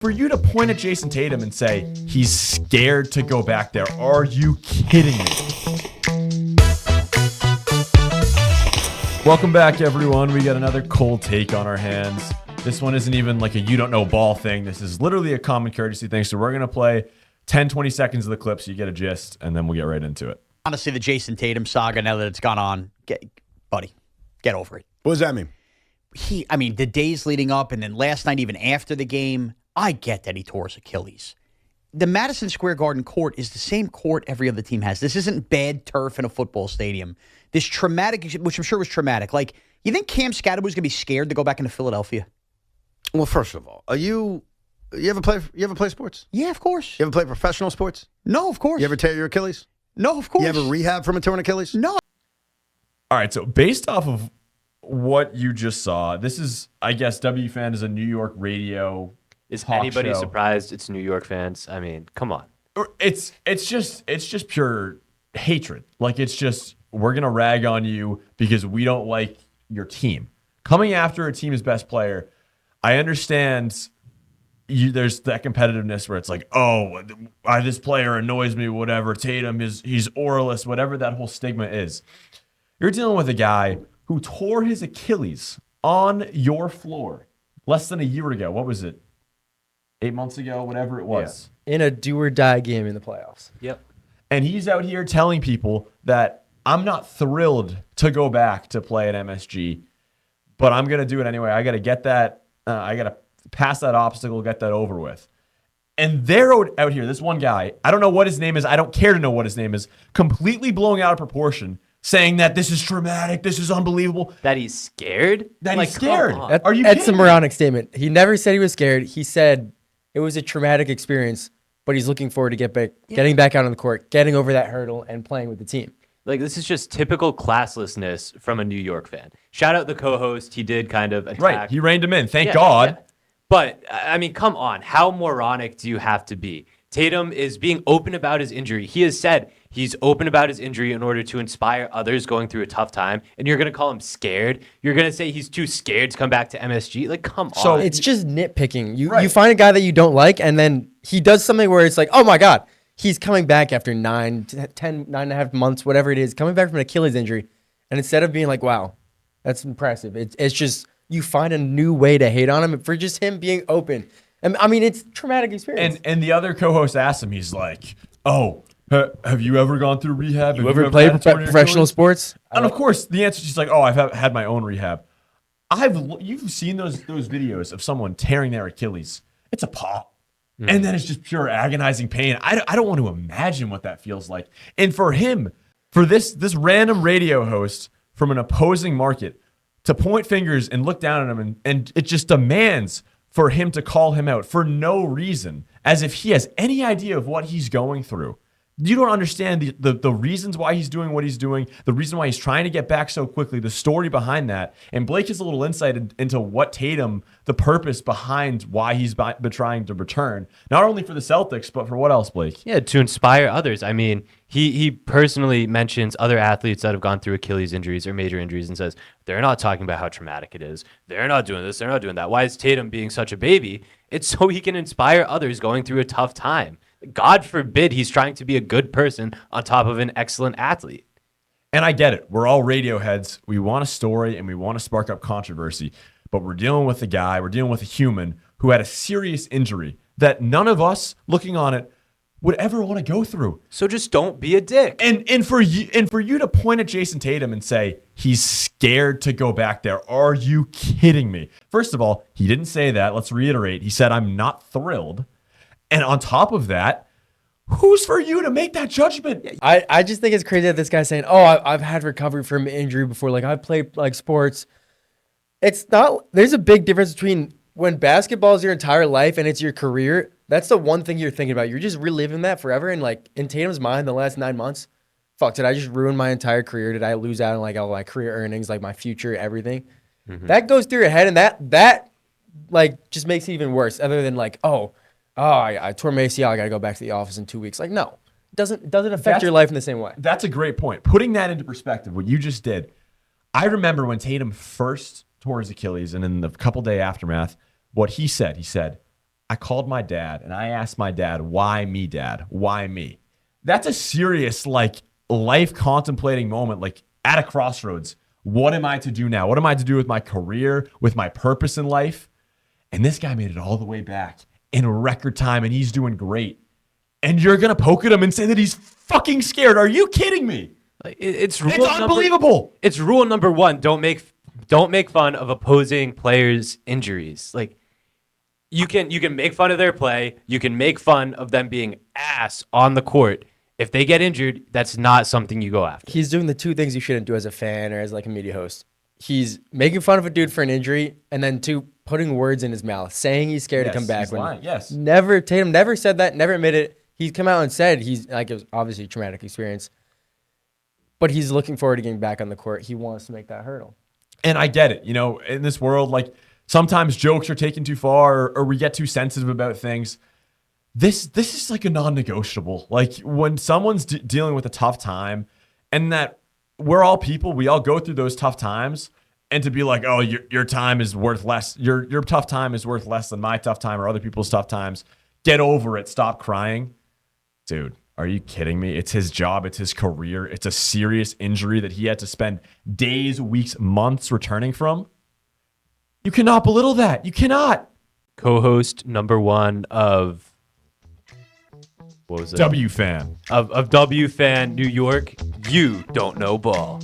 For you to point at Jayson Tatum and say he's scared to go back there, are you kidding me? Welcome back, everyone. We got another cold take on our hands. This one isn't even like a you don't know ball thing. This is literally a common courtesy thing. So we're going to play 10, 20 seconds of the clip so you get a gist, and then we'll get right into it. Honestly, the Jayson Tatum saga, now that it's gone on, buddy, get over it. What does that mean? The days leading up and then last night, even after the game, I get that he tore his Achilles. The Madison Square Garden court is the same court every other team has. This isn't bad turf in a football stadium. This traumatic, which I'm sure was traumatic. Like, you think Cam Scattergood was going to be scared to go back into Philadelphia? Well, first of all, you ever play sports? Yeah, of course. You ever play professional sports? No, of course. You ever tear your Achilles? No, of course. You ever rehab from a torn Achilles? No. All right, so based off of what you just saw, this is, I guess, WFAN is a New York radio Is talk anybody show. surprised it's New York fans? I mean, come on. It's just pure hatred. Like, it's just, we're going to rag on you because we don't like your team. Coming after a team's best player, I understand there's that competitiveness where it's like, oh, this player annoys me, whatever. Tatum, he's auralist, whatever that whole stigma is. You're dealing with a guy who tore his Achilles on your floor less than a year ago. What was it? 8 months ago, whatever it was. Yeah. In a do-or-die game in the playoffs. Yep. And he's out here telling people that I'm not thrilled to go back to play at MSG, but I'm going to do it anyway. I got to get that. I got to pass that obstacle, get that over with. And they're out here, this one guy, I don't know what his name is. I don't care to know what his name is, completely blowing out of proportion, saying that this is traumatic, this is unbelievable. That he's scared? He's scared. Come on. Are you That's a kidding me? moronic statement. He never said he was scared. He said it was a traumatic experience, but he's looking forward to getting back out on the court, getting over that hurdle, and playing with the team. Like, this is just typical classlessness from a New York fan. Shout out the co-host. He did kind of attack. Right, he reined him in. Thank Yeah, God. yeah. But, I mean, come on. How moronic do you have to be? Tatum is being open about his injury. He has said he's open about his injury in order to inspire others going through a tough time. And you're going to call him scared? You're going to say he's too scared to come back to MSG? Like, come So on. It's just nitpicking. You Right. find a guy that you don't like, and then he does something where it's like, oh my God, he's coming back after 9 and a half months, whatever it is, coming back from an Achilles injury. And instead of being like, wow, that's impressive, it's just you find a new way to hate on him for just him being open. And I mean, it's a traumatic experience. And the other co-host asked him, he's like, oh, have you ever gone through rehab? you Have ever played had a torn professional Achilles? sports? And of course, the answer is just like, oh, I've had my own rehab. You've seen those videos of someone tearing their Achilles. It's a pop. And then it's just pure agonizing pain. I don't want to imagine what that feels like. And for him, for this random radio host from an opposing market to point fingers and look down at him and it just demands for him to call him out for no reason, as if he has any idea of what he's going through. You don't understand the reasons why he's doing what he's doing, the reason why he's trying to get back so quickly, the story behind that. And Blake has a little insight into what Tatum, the purpose behind why he's trying to return, not only for the Celtics, but for what else, Blake? Yeah, to inspire others. I mean, he personally mentions other athletes that have gone through Achilles injuries or major injuries and says, they're not talking about how traumatic it is. They're not doing this. They're not doing that. Why is Tatum being such a baby? It's so he can inspire others going through a tough time. God forbid he's trying to be a good person on top of an excellent athlete. And I get it. We're all radio heads. We want a story and we want to spark up controversy. But we're dealing with a guy, we're dealing with a human who had a serious injury that none of us looking on it would ever want to go through. So just don't be a dick. And for you to point at Jayson Tatum and say he's scared to go back there, are you kidding me? First of all, he didn't say that. Let's reiterate. He said, I'm not thrilled. And on top of that, who's for you to make that judgment? I just think it's crazy that this guy's saying, oh, I've had recovery from injury before. Like, I've played like sports. It's not, there's a big difference between when basketball is your entire life and it's your career. That's the one thing you're thinking about. You're just reliving that forever. And like in Tatum's mind, the last 9 months, fuck, did I just ruin my entire career? Did I lose out on like all my career earnings, like my future, everything? Mm-hmm. That goes through your head, and that like just makes it even worse. Other than like, I tore my ACL, I got to go back to the office in 2 weeks. Like, no, it doesn't affect your life in the same way. That's a great point. Putting that into perspective, what you just did. I remember when Tatum first tore his Achilles, and in the couple day aftermath, what he said, I called my dad and I asked my dad, why me, Dad? Why me? That's a serious, like, life contemplating moment, like at a crossroads. What am I to do now? What am I to do with my career, with my purpose in life? And this guy made it all the way back in record time, and he's doing great. And you're going to poke at him and say that he's fucking scared. Are you kidding me? It's unbelievable. It's rule number one. Don't make fun of opposing players' injuries. Like, you can make fun of their play. You can make fun of them being ass on the court. If they get injured, that's not something you go after. He's doing the two things you shouldn't do as a fan or as like a media host. He's making fun of a dude for an injury, and then two, putting words in his mouth, saying he's scared to come back. He's lying. Yes. Tatum never said that, never admitted it. He's come out and said he's like, it was obviously a traumatic experience, but he's looking forward to getting back on the court. He wants to make that hurdle. And I get it. You know, in this world, like, sometimes jokes are taken too far, or we get too sensitive about things. This is like a non-negotiable. Like, when someone's dealing with a tough time, and that we're all people, we all go through those tough times, and to be like, oh, your time is worth less. Your tough time is worth less than my tough time or other people's tough times. Get over it. Stop crying. Dude, are you kidding me? It's his job. It's his career. It's a serious injury that he had to spend days, weeks, months returning from. You cannot belittle that. You cannot. Co-host number one of what was it? WFAN. Of WFAN New York. You don't know ball.